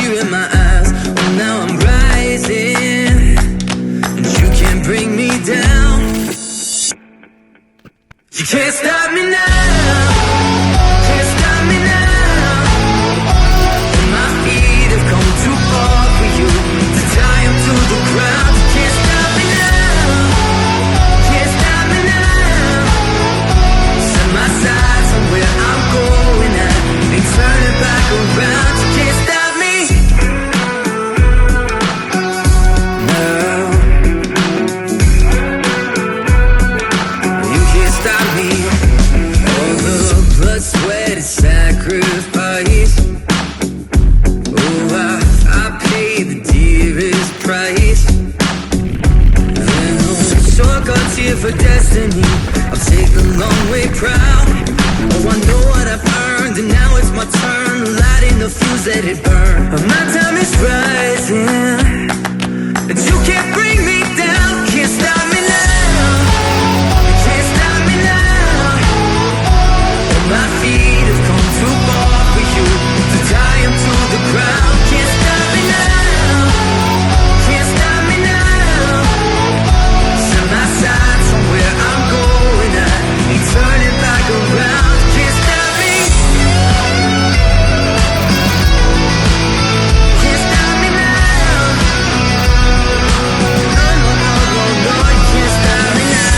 fear in my eyes. Well, now I'm rising, and you can't bring me down. You can't stop me now. Can't stop me now. My feet have come too far for you to tie them to the ground. You can't stop me now. Can't stop me now. Set my sights on where I'm going at, and turn it back around. You can't stop me now. You can't stop me. All the blood, sweat, and sacrifice. I paid the dearest price. Shortcuts here for destiny. I'll take the long way proud. Oh, I know what I've earned, and now it's my turn. Lighting the fuse, let it burn. My time is rising, and you can't bring me down. Can't stop me now. Can't stop me now. My feet have come too far for you to tie them to the ground. Can't stop me now. Can't stop me now. Set my sights on where I'm going at, and turn it back around. Can't stop me. Can't stop me now. No, no, no, no, no. You can't stop me now.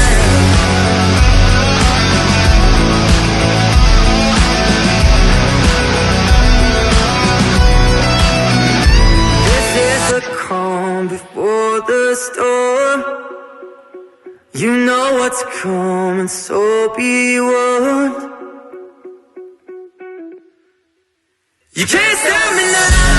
This is the calm before the storm. You know what's coming, so be warned. You can't stop me now.